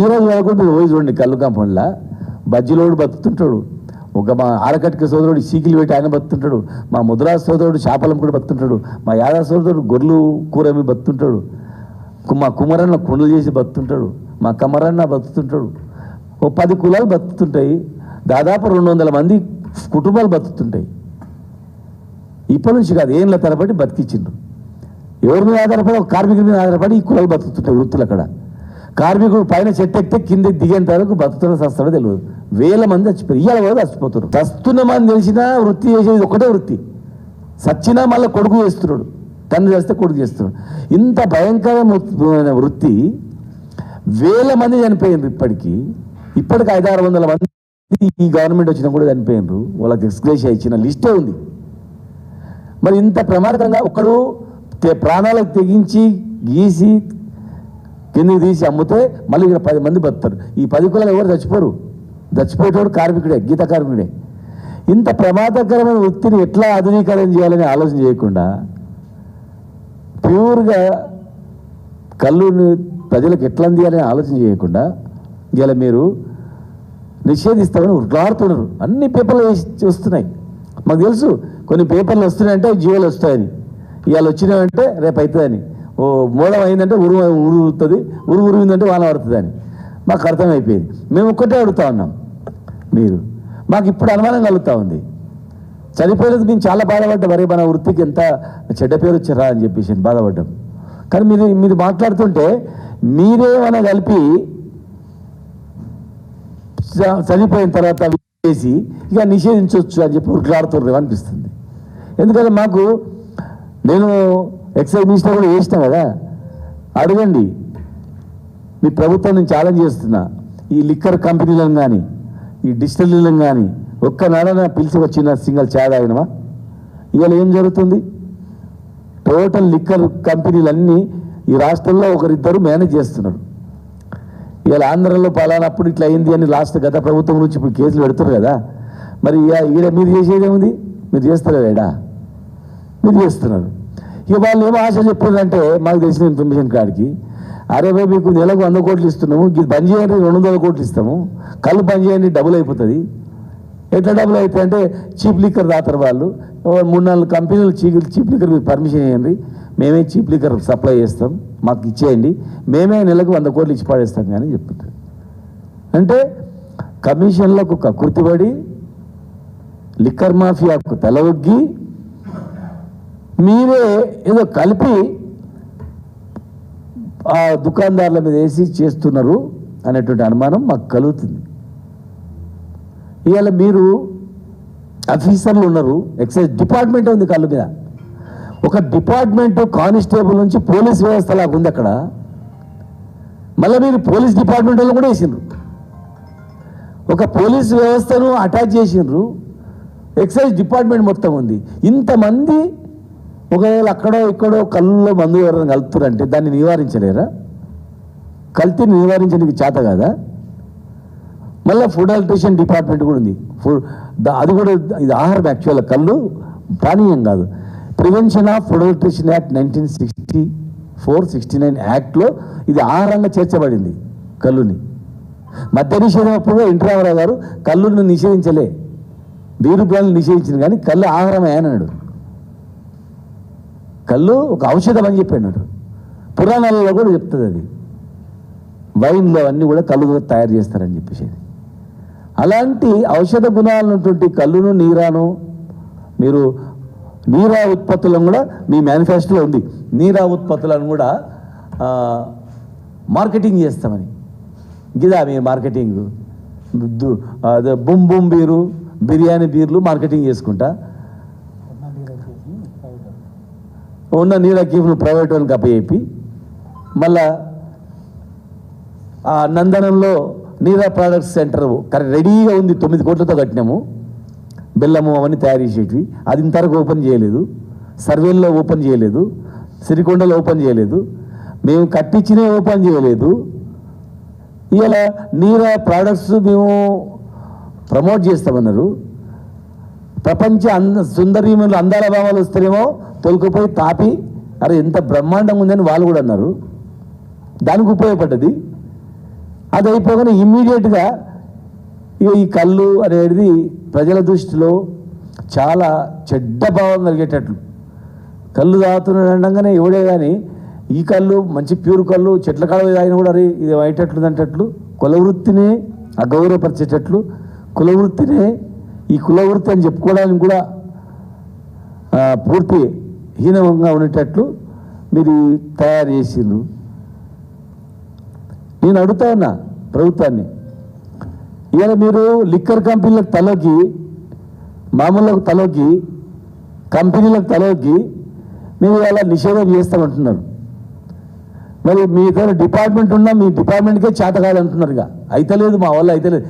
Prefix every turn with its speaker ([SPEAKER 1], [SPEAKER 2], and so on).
[SPEAKER 1] ఈరోజు కాకుండా రోజు చూడండి కళ్ళు కాంపౌండ్లా బజ్జీలోడు బతుకుతుంటాడు, ఒక మా ఆడకట్టిక సోదరుడు సీకిలు పెట్టి ఆయన బతుకుంటాడు, మా ముద్రాజ్ సోదరుడు చేపలం కూడా బతుకుంటాడు, మా యాదవ సోదరుడు గొర్రెలు కూరమి బతుకుంటాడు, మా కుమరన్న కుండలు చేసి బతుకుంటాడు, మా కమరన్న బతుకుతుంటాడు. ఓ 10 కులాలు బతుకుతుంటాయి, దాదాపు 200 మంది కుటుంబాలు బతుకుతుంటాయి. ఇప్పటి నుంచి కాదు, ఏళ్ళ తరబడి బతికించిండ్రు. ఎవరి మీద ఆధారపడి? ఒక కార్మికుల మీద ఆధారపడి ఈ కులాలు బతుకుతుంటాయి. వృత్తులు అక్కడ కార్మికుడు పైన చెట్టు ఎక్కితే కింద దిగేంత వరకు బతుకుతున్న సస్తాడో తెలియదు. వేల మంది చచ్చిపోయారు, ఇవాళ కూడా చచ్చిపోతున్నారు. చస్తున్న మంది తెలిసినా వృత్తి చేసేది ఒకటే వృత్తి. సచ్చినా మళ్ళీ కొడుకు చేస్తున్నాడు, తండ్రి చేస్తే కొడుకు చేస్తున్నాడు. ఇంత భయంకరమైన వృత్తి. వేల మంది చనిపోయినారు. ఇప్పటికి 500-600 మంది ఈ గవర్నమెంట్ వచ్చినా కూడా చనిపోయినారు. వాళ్ళకి ఎక్స్గ్రేషియా ఇచ్చిన లిస్టే ఉంది. మరి ఇంత ప్రమాదకంగా ఒకడు ప్రాణాలకు తెగించి గీసి కిందకి తీసి అమ్మితే మళ్ళీ ఇక్కడ 10 మంది బతుతారు. ఈ 10 కులాలు ఎవరు చచ్చిపోరు. చచ్చిపోయేటోడు కార్మికుడే, గీత కార్మికుడే. ఇంత ప్రమాదకరమైన వృత్తిని ఎట్లా ఆధునీకరణ చేయాలని ఆలోచన చేయకుండా ప్యూర్గా కళ్ళుని ప్రజలకు ఎట్లా అందియాలని ఆలోచన చేయకుండా ఇలా మీరు నిషేధిస్తామని ఉట్లాడుతున్నారు. అన్ని పేపర్లు వస్తున్నాయి, మాకు తెలుసు. కొన్ని పేపర్లు వస్తున్నాయంటే జీవోలు వస్తాయని, ఇవాళ వచ్చినాయంటే రేపు అవుతుందని, ఓ మూలం అయిందంటే ఉరుగుతుంది, ఉరిగిందంటే వాన పడుతుంది అని మాకు అర్థమైపోయింది. మేము ఒక్కటే అడుగుతా ఉన్నాం. మీరు మాకు ఇప్పుడు అనుమానం కలుగుతూ ఉంది. చనిపోయినది మేము చాలా బాధపడ్డాం. మరి మన వృత్తికి ఎంత చెడ్డ పేరు వచ్చారా అని చెప్పేసి బాధపడ్డాం. కానీ మీరు మాట్లాడుతుంటే మీరేమైనా కలిపి చనిపోయిన తర్వాత చేసి ఇక నిషేధించవచ్చు అని చెప్పి ఉట్లాడుతున్నారు అనిపిస్తుంది. ఎందుకంటే మాకు నేను ఎక్సైజ్ మినిస్టర్ కూడా చేసిన కదా, అడగండి. మీ ప్రభుత్వం నేను ఛాలెంజ్ చేస్తున్నా. ఈ లిక్కర్ కంపెనీలను కానీ ఈ డిస్టిలరీలను కానీ ఒక్కనాడన పిలిచి వచ్చిన సింగల్ చాయ్ తాగినమా? ఇవాళ ఏం జరుగుతుంది? టోటల్ లిక్కర్ కంపెనీలన్నీ ఈ రాష్ట్రంలో ఒకరిద్దరు మేనేజ్ చేస్తున్నారు. ఇవాళ ఆంధ్రలో పలానప్పుడు ఇట్లా అయింది అని గత ప్రభుత్వం నుంచి ఇప్పుడు కేసులు పెడుతున్నారు కదా. మరి ఈడ మీరు చేసేదేముంది? మీరు చేస్తారు ఏడా? మీరు చేస్తున్నారు. ఇక వాళ్ళు ఏమో ఆశ చెప్పారంటే మాకు తెలిసిన ఇన్ఫర్మేషన్ కాడికి, అరే బాబు మీకు నెలకు 100 కోట్లు ఇస్తున్నాము, ఇది బంద్ చేయండి 200 కోట్లు ఇస్తాము, కళ్ళు బంద్ చేయండి డబ్బులు అయిపోతుంది. ఎట్లా డబ్బులు అవుతాయి అంటే చీప్ లిక్కర్ దాతారు వాళ్ళు. 3-4 కంపెనీలు చీప్ లిక్కర్ మీకు పర్మిషన్ ఇవ్వండి, మేమే చీప్ లిక్కర్ సప్లై చేస్తాం, మాకు ఇచ్చేయండి, మేమే నెలకు 100 కోట్లు ఇచ్చి పాడేస్తాం కానీ చెప్తుంటారు. అంటే కమిషన్లకు కకృతిపడి లిక్కర్ మాఫియాకు తల ఒగ్గి మీరే ఏదో కలిపి ఆ దుకాణదారుల మీద వేసి చేస్తున్నారు అనేటువంటి అనుమానం మాకు కలుగుతుంది. ఇవాళ మీరు ఆఫీసర్లు ఉన్నారు, ఎక్సైజ్ డిపార్ట్మెంట్ ఉంది కళ్ళు మీద. ఒక డిపార్ట్మెంట్ కానిస్టేబుల్ నుంచి పోలీస్ వ్యవస్థ లాగా ఉంది అక్కడ. మళ్ళీ మీరు పోలీస్ డిపార్ట్మెంట్ వాళ్ళు కూడా వేసిండ్రు. ఒక పోలీస్ వ్యవస్థను అటాచ్ చేసిండ్రు, ఎక్సైజ్ డిపార్ట్మెంట్ మొత్తం ఉంది. ఇంతమంది ఒకవేళ అక్కడో ఇక్కడో కళ్ళలో మందు ఎవరైనా కలుపుతారంటే దాన్ని నివారించలేరా? కల్తీని నివారించడానికి చేత కాదా? మళ్ళీ ఫుడ్ అల్ట్రేషన్ డిపార్ట్మెంట్ కూడా ఉంది. అది కూడా ఇది ఆహారం. యాక్చువల్గా కళ్ళు పానీయం కాదు. Prevention of food alteration act 1964-69 యాక్ట్లో ఇది ఆహారంగా చేర్చబడింది కళ్ళుని. మద్య నిషేధం అప్పుడు ఎన్టీ రామారావు గారు కళ్ళుని నిషేధించలే, బీరు బ్రాండ్లు నిషేధించింది, కానీ కళ్ళు ఆహారమే అన్నాడు. కళ్ళు ఒక ఔషధం అని చెప్పాడు. పురాణాలలో కూడా చెప్తుంది అది. వైన్లో అన్నీ కూడా కళ్ళు తయారు చేస్తారని చెప్పేసి. అలాంటి ఔషధ గుణాలు ఉన్నటువంటి కళ్ళును నీరాను మీరు నీరా ఉత్పత్తులను కూడా మీ మేనిఫెస్టోలో ఉంది. నీరా ఉత్పత్తులను కూడా మార్కెటింగ్ చేస్తామని. గిదా మీ marketing boom boom beer, biryani బీర్లు మార్కెటింగ్ చేసుకుంటా ఉన్న నీరా కీఫ్ను ప్రైవేట్ వాళ్ళకి అప్పచెప్పి మళ్ళా ఆ నందనంలో నీరా ప్రొడక్ట్స్ సెంటర్ రెడీగా ఉంది, 9 కోట్లతో కట్టినాము. బెల్లము అవన్నీ తయారు చేసేటివి. అది ఇంతవరకు ఓపెన్ చేయలేదు. సర్వేల్లో ఓపెన్ చేయలేదు, సిరికొండలో ఓపెన్ చేయలేదు, మేము కట్టించినే ఓపెన్ చేయలేదు. ఇలా నీరా ప్రోడక్ట్స్ మేము ప్రమోట్ చేస్తామన్నారు. ప్రపంచ సుందరీమణులు అందాల భావాలు వస్తేనేమో తొలుకుపోయి తాపి అరే ఎంత బ్రహ్మాండంగా ఉందని వాళ్ళు కూడా అన్నారు. దానికి ఉపయోగపడ్డది. అది అయిపోగానే ఇమ్మీడియట్గా ఇక ఈ కళ్ళు అనేది ప్రజల దృష్టిలో చాలా చెడ్డ భావం కలిగేటట్లు, కళ్ళు తాగుతున్నాడు అనగానే ఎవడే కానీ ఈ కళ్ళు మంచి ప్యూర్ కళ్ళు చెట్ల కాడ తాగిన కూడా అరే ఇది అయ్యేటట్లు అంటట్లు, కులవృత్తినే అగౌరవపరిచేటట్లు, కులవృత్తినే ఈ కులవృత్తి అని చెప్పుకోవడానికి కూడా పూర్తి హీనంగా ఉండేటట్లు మీరు తయారు చేసిండ్రు. నేను అడుగుతా ఉన్నా ప్రభుత్వాన్ని, ఇవాళ మీరు లిక్కర్ కంపెనీలకు తలొగ్గి, మామూలులకు తలొగ్గి, కంపెనీలకు తలొగ్గి మీరు ఇవాళ నిషేధం చేస్తామంటున్నారు. మరి మీ దగ్గర డిపార్ట్మెంట్ ఉన్నా మీ డిపార్ట్మెంట్కే చేత కాదంటున్నారు. ఇక అయితలేదు, మా వల్ల అయితలేదు.